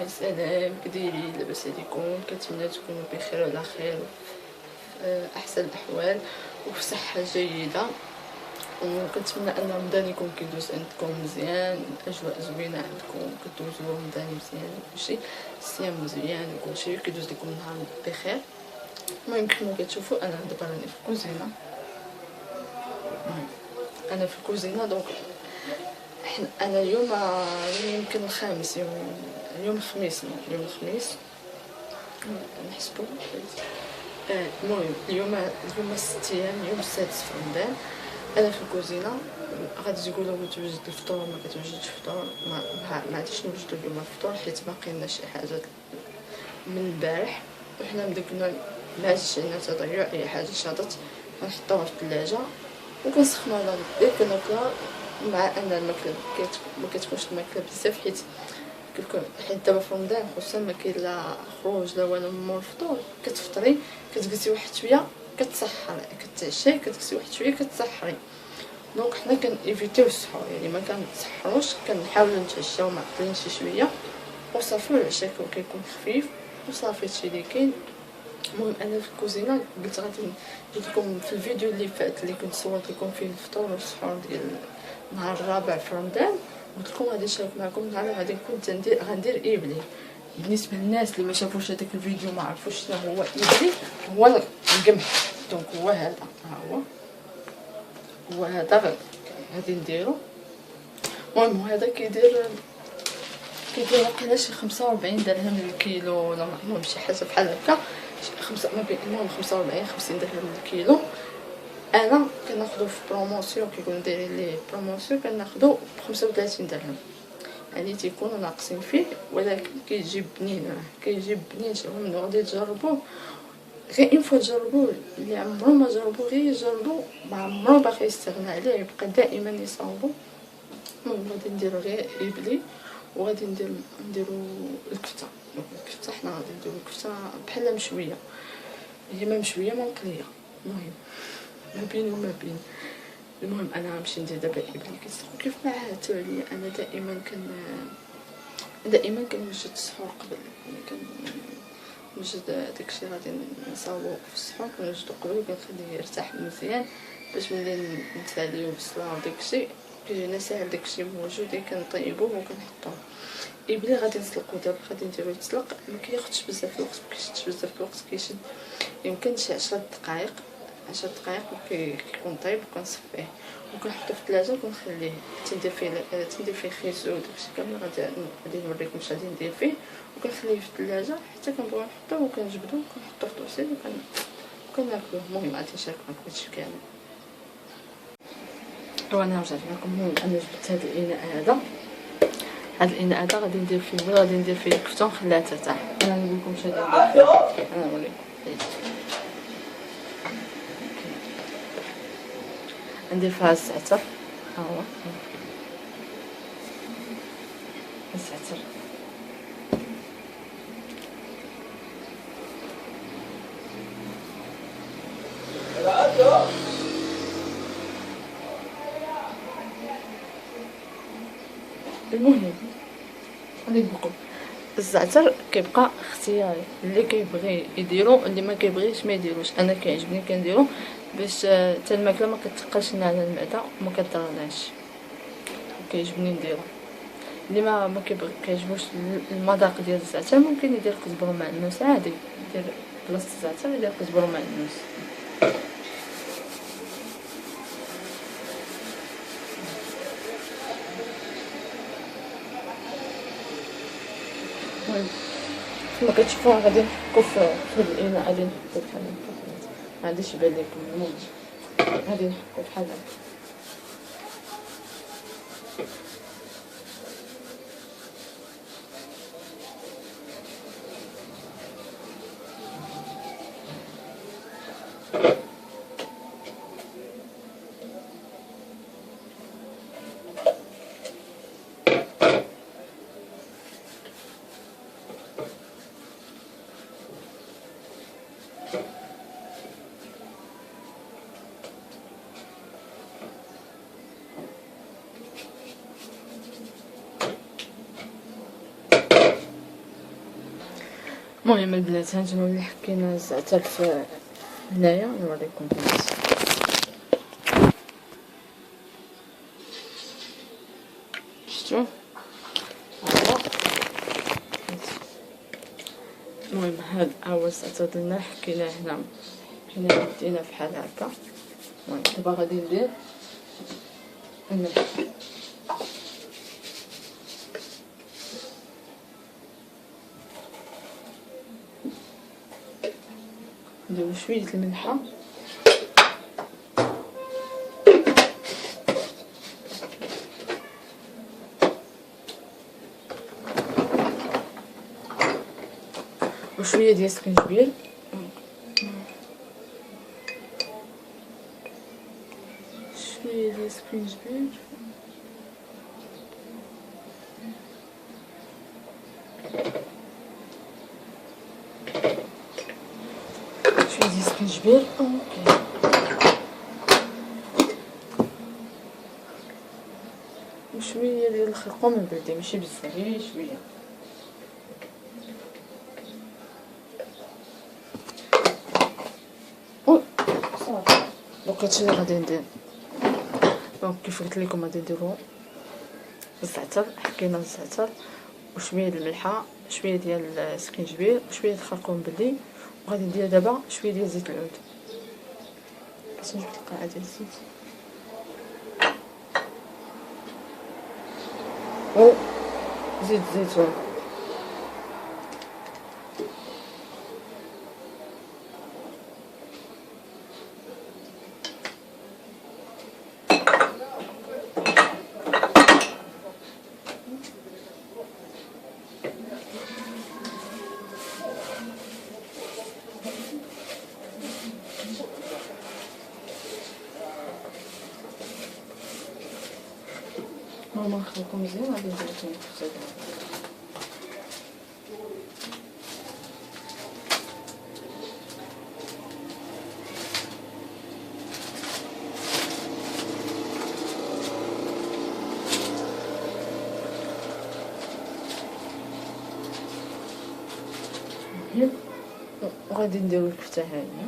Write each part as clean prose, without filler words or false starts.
السلام، كدايرين؟ لاباس عليكم؟ كنتمنى تكونوا بخير وعلى خير احسن الاحوال وفي صحه جيده. وكنتمنى ان رمضان يكون كيدوز عندكم مزيان، الاجواء زوينه عندكم، كدوزوا رمضان مزيان وكلشي، الصيام مزيان وكلشي كيدوز لكم نهار بخير. المهم كما كتشوفوا انا دابا راني في الكوزينه، انا في الكوزينه. دونك انا اليوم يمكن الخامس، اليوم الخميس نحسبو. المهم اليوم 6 ايام، اليوم السادس في رمضان. انا في الكوزينه. غادي تقولوا توجد الفطور، ما كتوجدش الفطور، ما عادش نوجدوا اليوم الفطور حيت باقي لنا شي حاجات من البارح، وحنا من داك النوع ما عادش عندنا تضيع. اي حاجه شاطت كنحطوها في الثلاجه وكنسخنوها على غدا كناكلها، مع ان الماكله ما كتكونش الماكله بزاف حيت دابا في رمضان خصوصا ما كاين لا خروج لا والو مور الفطور. كتفطري كتجلسي واحد شويه كتسحري، كتعشاي كتجلسي واحد شويه كتسحري. دونك حنا كنيفيتيو السحور، يعني ما كنسحروش، كنحاولوا نتعشاو معطلين شي شويه وصافي، العشاء كيكون خفيف وصافي هادشي اللي كاين. المهم انا في الكوزينه قلت غادي ندير لكم في الفيديو اللي فات اللي كنت صورت لكم فيه الفطور والسحور ديال النهار الرابع في رمضان. قلت لكم غادي نشارك معكم النهار غادي نكون غندير ايبلي. بالنسبه للناس اللي ما شافوش هذاك الفيديو ما عرفوش شنو هو ايبلي، هو القمح. دونك هو هذا، هو هذا غادي نديرو. المهم هذا كيدير واقيلا شي 45 درهم للكيلو، ولا المهم شي حاجه بحال هكا، المهم 45 50 درهم للكيلو. انا كناخذو في بروموسيون، كيكونوا دايرين ليه بروموسيون كناخذو ب 35 درهم، يعني تيكونوا ناقصين فيه، ولكن كيجيب بنين. المهم غادي تجربوه غير اون فوا تجربوه. اللي عمرو ما جربو غير يجربو، ما عمرو باقي يستغنى عليه، يبقى دائما يصاوبو. المهم غادي نديرو غير ايبلي وغادي نديرو الكفته. الكفته حنا غادي نديرو الكفته بحال مشويه، هي ما مشويه ما مقليه، المهم ما بين وما بين. المهم انا غنمشي ندير دابا ايبلي. كيصدقوا كيف ما عادتوا عليا، انا دائما كنوجد السحور قبل، كنوجد داكشي غادي نصاوبو في السحور كنوجدو قبل وكنخليه يرتاح مزيان باش ملي نتساليو بالصلاه وداكشي كيجينا ساهل. داكشي موجود كنطيبوه وكنحطوه. ايبلي غادي نسلقو دابا، غادي نديرو يتسلق، ما كياخذش بزاف الوقت، كيشد يمكن شي 10 دقائق وكيكون طيب وكنصفيه وكنحطو في الثلاجه وكنخليه تندير فيه خيزو وداكشي كامل. غادي نوريكم اش غادي ندير فيه، وكنخليه في الثلاجه حتى كنبغيو نحطوه وكنجبدو وكنحطوه في طوسيل وكناكلوه. المهم غادي نشارك معكم هادشي كامل. وانا رجعت معكم. المهم انا جبت هاد الاناء هذا، غادي ندير فيه الكفته ونخليها ترتاح. انا نقول لكم اش غادي ندير فيه، انا نوريكم. ندير فيها الزعتر، ها هو الزعتر. المهم غادي نقول الزعتر كيبقى اختياري، اللي كيبغي يديرو، اللي ما كيبغيش ما يديروش. انا كيعجبني كنديرو باش حتى الماكله ما كتثقلش لنا على المعده وما كضرناش، كيعجبني نديرو. اللي ما كيعجبوش المذاق ديال الزعتر ممكن يدير كزبره مع النوس عادي، يدير بلاصه الزعتر يدير كزبره مع النوس. كما كتشوفوا غادي نحكو في هاد الاناء، غادي نحكو بحال هكا، ما غاديش يبان لكم. المهم غادي نحكو بحال هكا. المهم البنات هانتوما ملي حكينا الزعتر في هنايا نوريكم البنات. شفتو المهم هاد هو الزعتر ديالنا حكيناه هنا دينا بحال هكا. المهم دابا غادي ندير الملح. نديرو شويه الملحه وشويه ديال السكنجبير شويه ديال السكنجبير شويه ديال السكنجبير اوكي وشويه ديال الخرقوم البلدي ماشي بزاف غير شويه. دونك هادشي اللي غادي ندير. دونك كيف قلت لكم غادي نديرو الزعتر، حكينا الزعتر وشويه د الملحه شويه ديال السكنجبير وشويه د الخرقوم بلدي. وغادي ندير دابا شويه ديال زيت العود. باش نجيب القاعه ديال الزيت و زيت الزيتون. ماما نخلطو مزيان غادي ندير التوماط وغادي نديرو الكفته هانيه.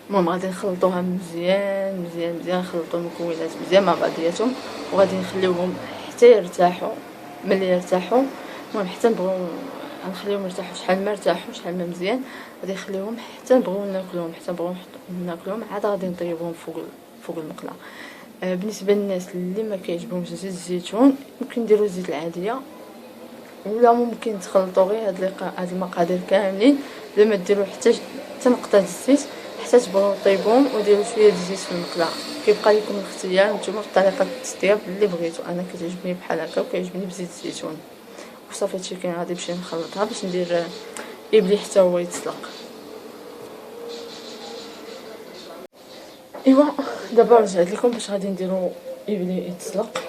المهم غادي نخلطوها مزيان مزيان مزيان، نخلطو المكونات مزيان مع بعضياتهم وغادي نخليوهم حتى يرتاحوا. ملي يرتاحوا المهم حتى نبغيو نخليهم يرتاحوا شحال ما ارتاحوا شحال ما مزيان غادي نخليوهم حتى نبغيو ناكلوهم حتى نبغيو ناكلوهم عاد غادي نطيبوهم فوق المقله. بالنسبه للناس اللي ما كيعجبهمش زيت الزيتون ممكن نديروا الزيت العاديه، ولا ممكن تخلطوا غير هاد المقادير كاملين بلا ما ديروا حتى نقطه الزيت حتى تبغيو طيبوهم وديروا شويه الزيت في المقله. كيبقى لكم الاختيار نتوما في طريقه التطياب اللي بغيتو. انا كتعجبني بحال هكا وكيعجبني بزيت الزيتون. وصافي هادشي كاين. غادي نمشي نخلطها باش ندير ابلي حتى هو يتسلق. ايوا دابا رجعت لكم باش غادي نديرو ابلي يتسلق.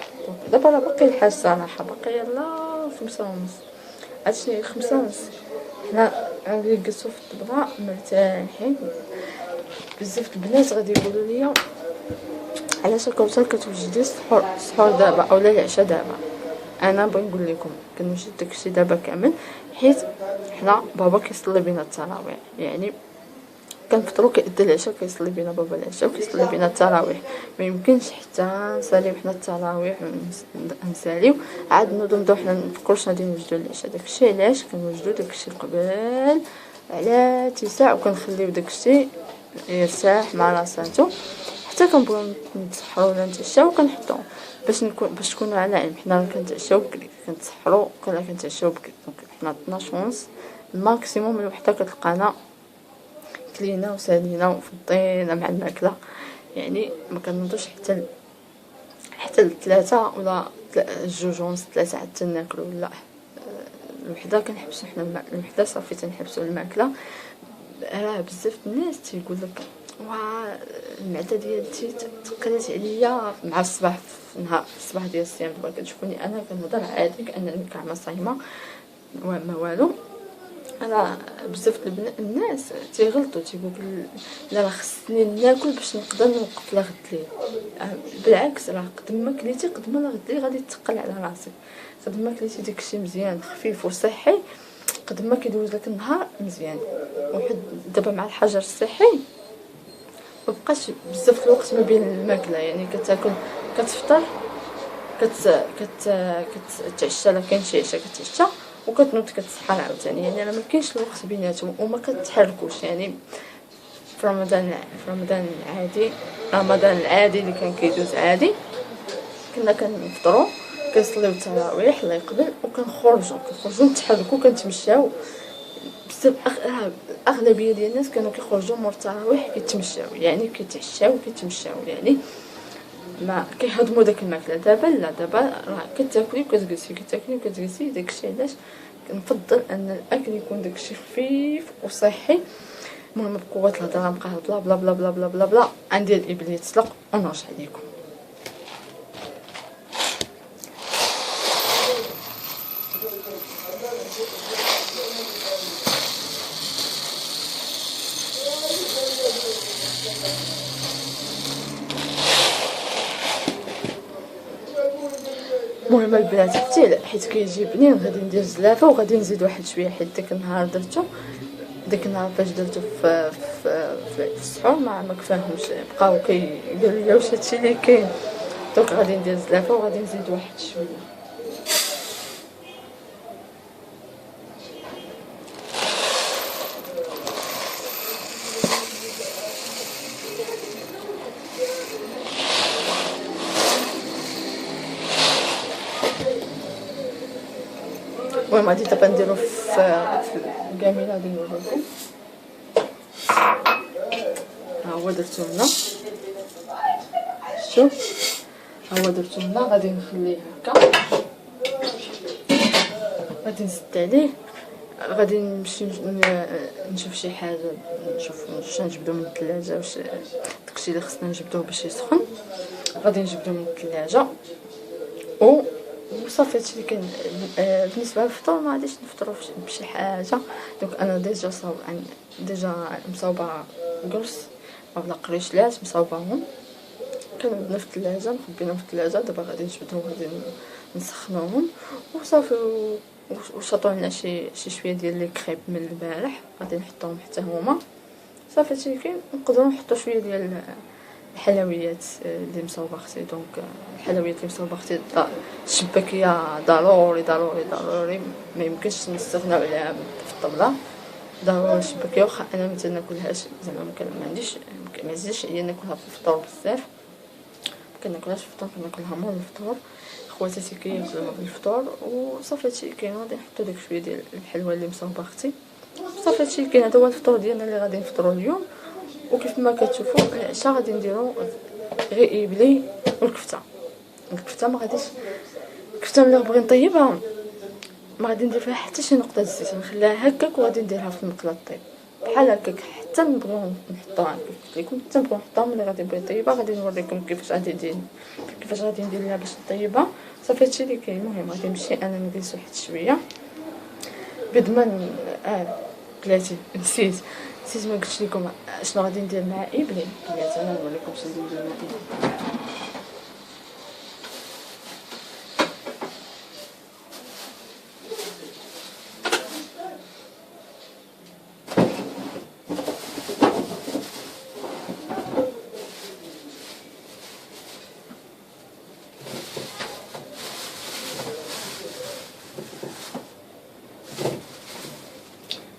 دابا راه باقي الحال صراحه باقي يلاه 5:30. عرفتي 5:30 حنا غادي نجلسو في الطبله مرتاحين. بزاف البنات غادي يقولوا لي علاش الكوثر كتوجدي السحور دابا اولا العشاء دابا. انا بغي نقول لكم كنوجد داكشي دابا كامل حيت حنا بابا كيصلي بينا التراويح، يعني كنفطروا كيأذن العشاء كيصلي بينا بابا العشاء وكيصلي بينا التراويح. ما يمكنش حتى نساليو حنا التراويح ونساليو عاد نوضو حنا نفكروا شنو غادي نوجدو العشاء. داكشي علاش كنوجدو داكشي قبل على 9 وكنخليو داكشي يرتاح مع راساتو حتى كنبغيو نتسحروا ولا نتعشاو كنحطوه باش تكونوا على علم. حنا كنتعشاو بكري كنتسحروا ولا كنتعشاو بكري. دونك حنا 12:30 الماكسيموم الوحده كتلقانا كلينا وسالينا وفضينا مع الماكله. يعني ما كنوضوش حتى الثلاثه ولا 2:30 3 حتى ناكلوا ولا الوحده كنحبسوا حنا الوحده صافي تنحبسوا الماكله راه بزاف الناس تيقول لك واه المعده ديالتي تقلت عليا مع الصباح، في نهار الصباح ديال الصيام. دابا كتشوفوني انا كنهضر عادي كانني كاع صايمه ما والو. انا بزاف الناس تيغلطوا تيقول لا راه خصني ناكل باش نقدر نوقف لا غد ليل. بالعكس راه قد ما كليتي قد ما لا غد ليل غادي تثقل على راسك. قد ما كليتي داكشي مزيان خفيف وصحي قد ما كيدوز لك النهار مزيان. وحد دابا مع الحجر الصحي مبقاش بزاف الوقت ما بين الماكله، يعني كتاكل كتفطر كتعشى لا كاين شي عشاء كتعشى وكتنوض كتسحر عاوتاني، يعني راه ما كاينش الوقت بيناتهم وما كتحركوش. يعني في رمضان العادي، اللي كان كيدوز عادي، كنا كنفطروا كنصليو التراويح الله يقبل وكنخرجوا نتحركوا كنتمشاو. بزاف الاغلبيه ديال الناس كانوا كيخرجوا مور التراويح كيتمشاو، يعني كيتعشاو كيتمشاو، يعني ما كيهضموا داك الماكله. دابا لا، دابا راه كتاكلي وكتجلسي داكشي علاش كنفضل ان الاكل يكون داكشي خفيف وصحي. المهم بقوه الهضره نبقى بلا بلا بلا بلا بلا بلا بلا عندي الابل يتسلق ونرجع ليكم. المهم البنات حيت كيجي بنين غادي ندير زلافه وغادي نزيد واحد شويه، حيت داك النهار درتو فاش درتو في السحور ما كفاهمش، بقاو كيقولوا لي واش هادشي اللي كاين. دونك غادي ندير زلافه وغادي نزيد واحد شويه. المهم غادي دابا نديرو في الكاميرا غادي نوريكم. ها هو درتو هنا، شوف ها هو درتو هنا. غادي نخليه هكا، غادي نزيد عليه، غادي نمشي نشوف شي حاجه، نشوف واش نجبدو من الثلاجه، واش داكشي اللي خصنا نجبدوه باش يسخن غادي نجبدو من الثلاجه وصافي. هادشي اللي كاين. بالنسبه للفطور ما غاديش نفطروا بشي حاجه. دونك انا ديجا مصاوبه قرص ولا قريشلات مصاوباهم كنبدنا في الثلاجه، مخبينهم في الثلاجه. دابا غادي نجبدهم غادي نسخنوهم وصافي. وشطوا لنا شي شويه ديال لي كريب من البارح غادي نحطوهم حتى هما صافي. هادشي اللي كاين. نقدروا نحطوا شويه ديال الحلويات اللي مصاوبه اختي. دونك الحلويات اللي مصاوبه اختي الشباكيه ضروري ما يمكنش نستغناو عليها في الطبله. ضروري الشباكيه، واخا انا ما تناكلهاش زعما ما عنديش ما يزيدش عليا ناكلها في الفطور بزاف، كناكلهاش في الفطور، كناكلها مور الفطور. خواتاتي كياكلوها في الفطور وصافي. هادشي كاين. غادي نحطو داك شويه ديال الحلوى اللي مصاوبه اختي صافي. هادشي كاين. هذا هو الفطور ديالنا اللي غادي نفطروا اليوم. وكيف ما كتشوفوا العشاء غادي نديرو غير إبلي والكفته. ما غاديش الكفته ملي بغي نطيبها ما غادي ندير فيها حتى شي نقطه زيت، نخليها هكاك وغادي نديرها في المقله طيب بحال هكاك حتى نبغيو نحطوها قلت لكم حتى نبغيو نحطوها. ملي غادي نبغي نطيبها غادي نوريكم كيفاش غادي ندير لها باش نطيبها صافي. هادشي اللي كاين. المهم غادي نمشي انا نجلس واحد شويه بد ما بلاتي نسيت ما قلتش لكم شنو غادي ندير مع ابني. انا نوريكم شنو ندير مع ابني.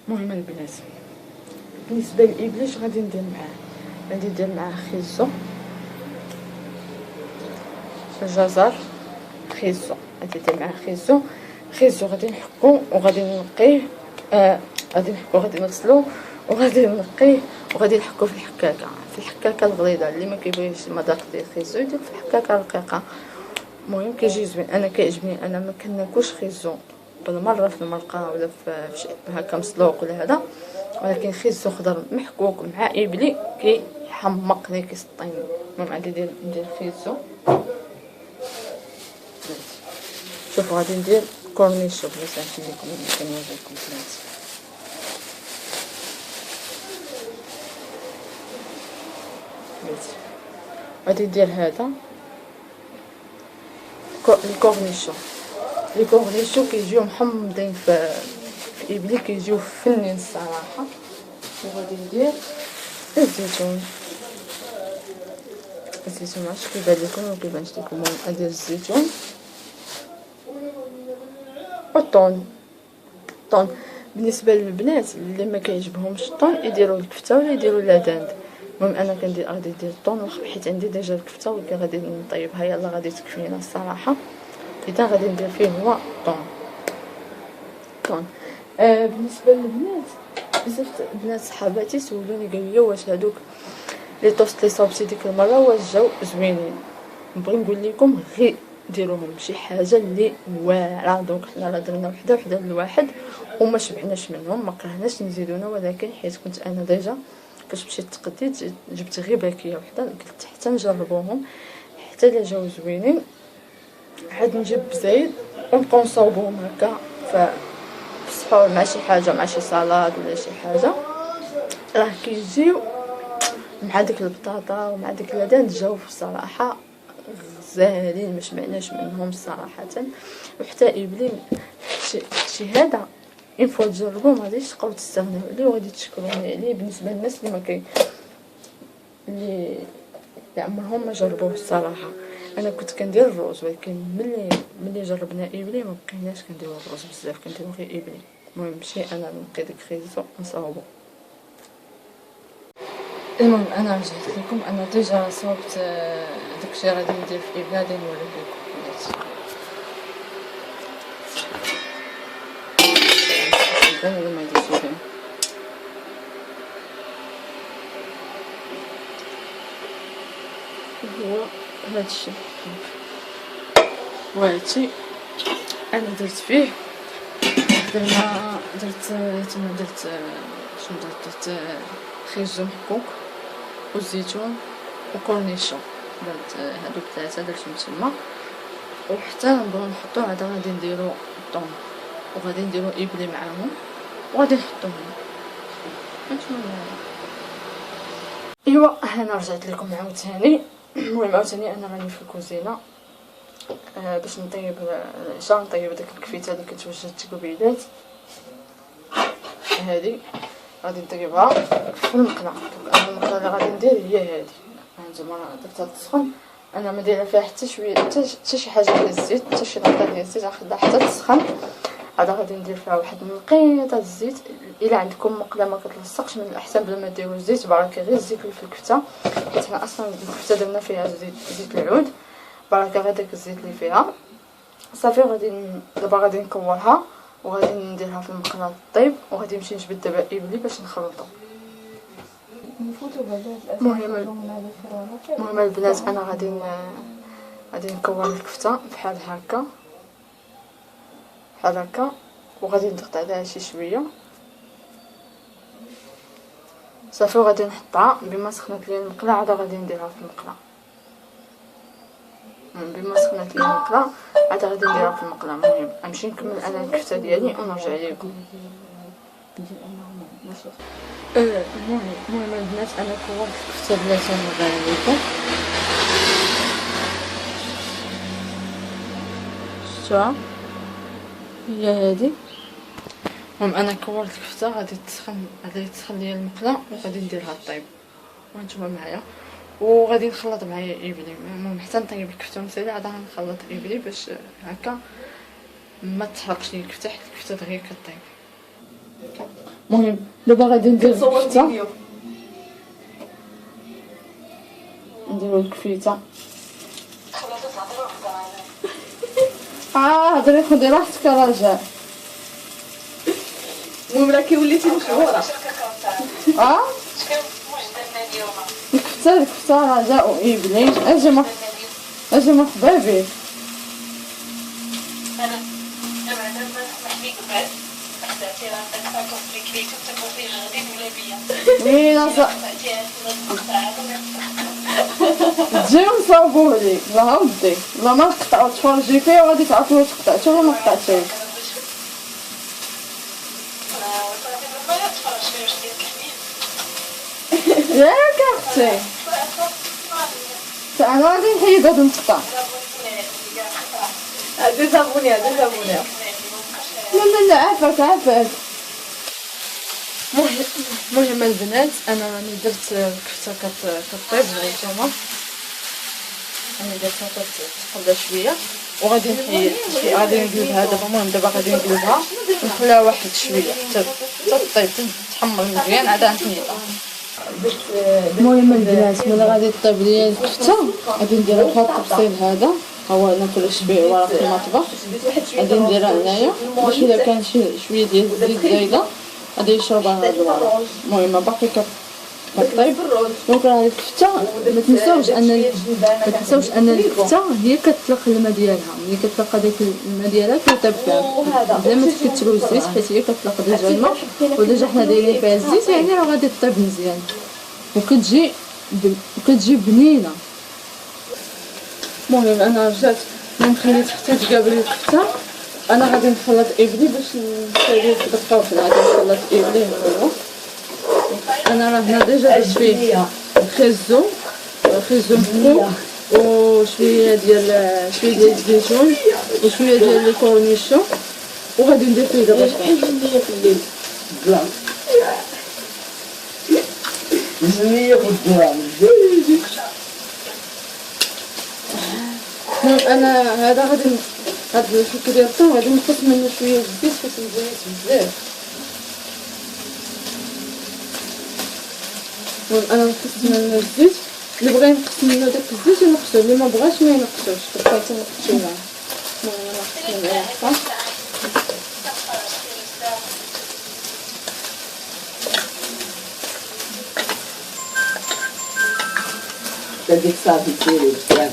المهم البنات بالنسبه للابليش غادي ندير معاه خيزو الجزر خيزو. غادي ندير معاه خيزو غادي نحكو وغادي نقيه. غادي نحكو غادي نغسلو وغادي نقيه وغادي نحكو في الحكاكه الغليظه. اللي ما كيبغيش المذاق ديال الخيزو يدير في الحكاكه الرقيقه. المهم كيجي زوين. انا كيعجبني. انا ما كناكلش خيزو بالمره في المرقه ولا في شي هكا مسلوق ولا هذا. ولكن خيزو خضر محكوك مع إبلي كيحمقني كيسطيني. المهم غادي ندير خيزو. شوفوا غادي ندير كورنيشو بغيت نوريكم بناتي. غادي ندير هذا لي كورنيشو كيجيو محمضين في إبلي، كيجيو فنين الصراحه. وغادي ندير الزيتون عرفتش كيبان لكم ولا كيبانش لكم. المهم ندير الزيتون والطون. بالنسبه للبنات اللي ما كيعجبهمش الطون يديروا الكفته ولا يديروا العداد. المهم انا غادي ندير الطون حيت عندي ديجا الكفته، ولكن غادي نطيبها يلا غادي تكفينا الصراحه. اذا غادي ندير فيه هو طون. بالنسبه للبنات بزاف البنات صحاباتي سولوني قالوا لي واش هادوك لي طوست لي صوبتي ديك المره واش جاو زوينين. نبغي نقول لكم غير ديروهم شي حاجه اللي واعره. دونك حنا راه درنا وحده لواحد وما شبعناش منهم، ما كرهناش نزيدونا، ولكن حيت كنت انا ديجا فاش مشيت تقديت جبت غير باكيه وحده، قلت حتى نجربوهم حتى الا جاو زوينين عاد نجيب زايد ونبقاو نصاوبوهم هكا في السحور مع شي حاجه، مع شي سلطه ولا شي حاجه. راه كيجيو مع ديك البطاطا ومع ديك العدن جاو الصراحه غزالين، ما شبعناش منهم صراحه. وحتى إبلي شي هذا ينفع تجربوه، ما غاديش تبقاو تستغناو عليه وغادي تشكروني عليه. بالنسبه للناس اللي ما اللي عمرهم ما جربوه الصراحه. انا كنت كندير الرز، ولكن ملي جربنا إبلي ما بقيناش كنديروا الرز بزاف، كنديروا غير إبلي. المهم ماشي انا نقي ديك خيزو نصاوبو. المهم انا رجعت لكم، انا ديجا صوبت داكشي غادي ندير في إبلي، غادي نوري لكم بناتي. ولا ما يديرش يبان هو هادشي. وهادشي انا درت فيه درت خيزو محكوك والزيتون وكورنيشون، درت هادوك 3 درتهم تما. وحتى نبغيو نحطو عاد غادي نديرو الطون وغادي نديرو إبلي معاهم وغادي نحطوهم. ايوا انا رجعت لكم عاوتاني. المهم عاوتاني انا راني في الكوزينه باش نطيب العشاء، نطيب داك الكفيته اللي كتوجد قبيلات. هذه غادي نطيبها في المقله. المقله اللي غادي ندير هي هذه، هانتوما درتها تسخن. انا ما دايره فيها حتى شويه حتى شي حاجه ديال الزيت، حتى شي نقطه ديال الزيت، غنخليها حتى تسخن. عاد غادي ندير فيها واحد النقيطه الزيت. الا عندكم مقله ما كتلصقش من الاحسن بلا ما ديروا الزيت، بركه غير الزيت اللي في الكفته، حيت حنا اصلا الكفته درنا فيها زيت العود، بركه غير داك الزيت اللي فيها صافي. دابا غادي نكورها وغادي نديرها في المقله طيب، وغادي نمشي نجبد دابا إبلي باش نخلطو. المهم البنات انا غادي نكور الكفته بحال هكا وغادي نضغط عليها شي شويه صافي. وغادي نحطها بما سخنت لي المقله، عاد غادي نديرها في المقله. بما سخنت لي المقله عاد غادي نديرها في المقله. المهم نمشي نكمل انا الكفته ديالي ونرجع لكم. المهم البنات انا كورت الكفته بلاتي نوريها لكم. شفتوها هي هادي. المهم انا كورت الكفته غادي تسخن ليا المقله وغادي نديرها طيب وانتم معايا، وغادي نخلط معايا إبلي. المهم حتى نطيب الكفته مسالي عاد غنخلط إبلي باش هكا ما تحرقش لي الكفته، حيت الكفته دغيا كطيب. المهم دابا غادي ندير الكفته، نديرو الكفيته. هضري خدي راحتك رجاء. المهم راكي وليتي مشهوره. الكفته رجاء وإبلي. اجي مرحبا بك. وي تجي ونصاوبوه ليك لا ودي لا ما تقطع وتفرجي فيه وغادي تعرفي واش قطعتي ولا ما قطعتيش. ياك اختي انا غادي نحيد هاد المقطع. ديزابوني لا عافاك. المهم البنات انا راني درت الكفته كطيب نتوما، راني درتها تقلى شويه وغادي غادي نقلبها دابا. المهم دابا غادي نقلبها ونخليها واحد شويه حتى طيب تحمر مزيان عاد نحيدها. المهم البنات ملي غادي طيب ليا الكفته غادي ندير واحد التفصيل هذا هو ناكلش به ورق المطبخ. غادي نديرها هنايا باش الا كان شويه ديال الزيت زايده غادي يشربها هاد الورق. المهم باقي كطيب دونك راه الكفته ما تنساوش ان الكفته هي كتطلق الماء ديالها. ملي كتطلق هذاك الماء ديالها كيطيب فيها بلا ما تكثروا الزيت حيت هي كتطلق ديجا الماء وديجا حنا دايرين فيها الزيت يعني راه غادي تطيب مزيان وكتجي بنينه. المهم انا رجعت من خليت حتى تقابل الكفته. انا غادي نخلط ابلي باش نسالي في الطوف. غادي نخلط ابلي هو انا راه هنا ديجا درت فيه خيزو مفروك وشويه ديال الزيتون وشويه ديال الكورنيشون وغادي ندير فيه دابا انا هذا هاد الحك ديال الطون غادي نقص منه شويه الزيت حيت الزيت بزاف. انا نقص منه الزيت، اللي بغى ينقص منه داك الزيت ينقصو، اللي ما بغاش ما ينقصوش. بقيت نقصو معاه. المهم انا نقص معاه هذيك صافي تسيري بزاف.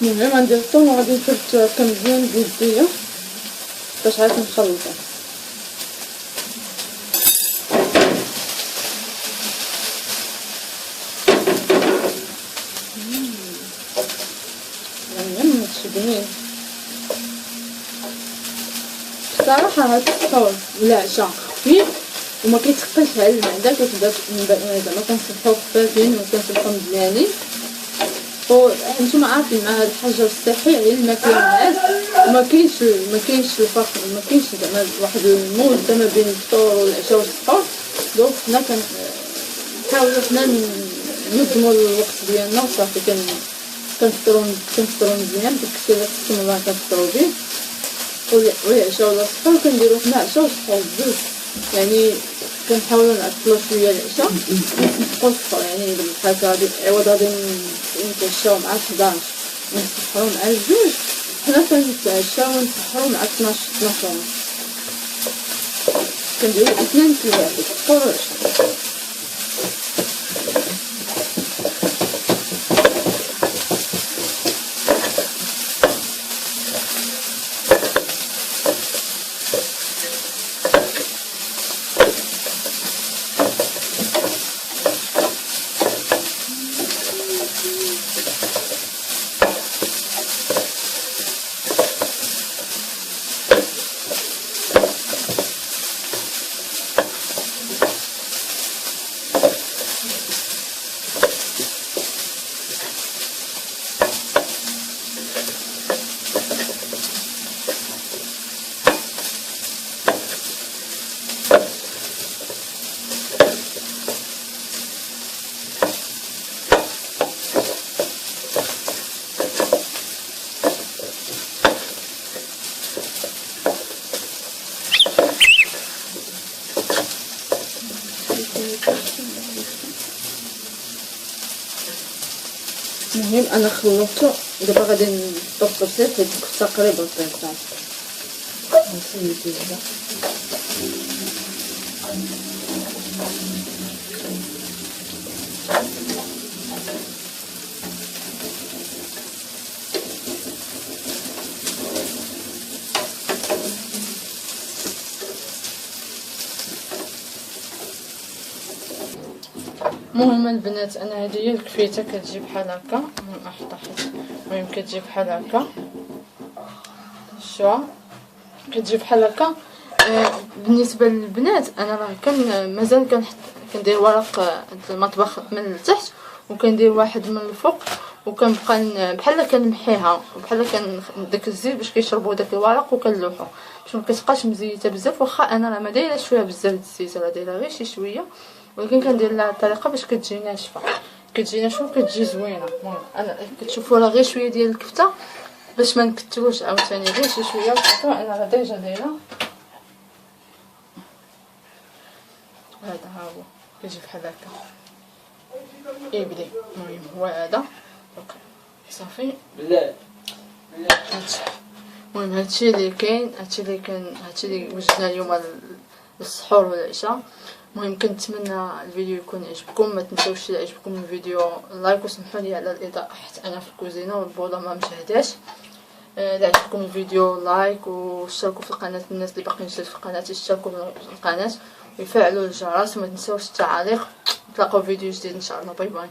المهم غندير الثوم وغادي نفرت كمزيان بيديا باش عاد نخلطو. بنين بصراحه هاد الفطور والعشاء خفيف وما كيتقلش على المعده. كتبدا زعما كنصبحو خفافين وكنصبحو مزيانين. وانتم عارفين مع هاد الحجر الصحي يعني الماكله الناس ما كاينش الفرق، ما كاينش زعما واحد المده ما بين الفطور والعشاء والسحور. دونك حنا كنحاولوا حنا ننظموا الوقت ديالنا وصافي. كنفطروا مزيان ديك السيده الله كنفطروا به والعشاء ولا السحور كنديروا حنا عشاء وسحور بجوج. يعني كنحاولوا نعطلوا شويه العشاء ونسبقوا السحور. يعني بحال هكا عوض غادي نتعشاو مع 11 ونسحروا مع الجوج، حنا كنتعشاو ونسحروا مع 12 ونص. كنديروا الاثنين في الواحد السحور والعشاء. المهم انا خلطته دابا غادي نطبطب حيت تقريبا طيب. المهم البنات انا هذه هي الكفيته كتجي بحال هكا. المهم احطها حيت المهم كتجي بحال هكا، شوفوا كتجي بحال هكا. بالنسبه للبنات انا راه مازال كندير ورق المطبخ من التحت وكندير واحد من الفوق، وكنبقى بحال كنمحيها بحال داك الزيت باش كيشربوا داك الورق وكنلوحو باش مكتبقاش مزيته بزاف. واخا انا راه ما دايرهاش فيها بزاف د الزيت، راه دايره غير شي شويه، ولكن كندير لها الطريقه باش كتجي ناشفه وكتجي زوينه. المهم انا كتشوفوا راه غير شويه ديال الكفته باش ما نكتروش عاوتاني، غير شي شويه وصافي. انا راه ديجا دايره هذا، ها هو كيجي بحال هكا يبدي. المهم هو هذا صافي. المهم هادشي اللي كاين، هادشي اللي وجدنا اليوم للسحور والعشاء. المهم كنتمنى الفيديو يكون عجبكم، ما تنساوش الا عجبكم الفيديو لايك، وسمحوا لي على الاضاءه حيت انا في الكوزينه والبوله ما مشهداش. الا عجبكم الفيديو لايك واشتركوا في القناه، الناس اللي باقيين جداد في القناه يشتركوا في القناه ويفعلوا الجرس وما تنساوش التعاليق. نتلاقاو في فيديو جديد ان شاء الله. باي باي.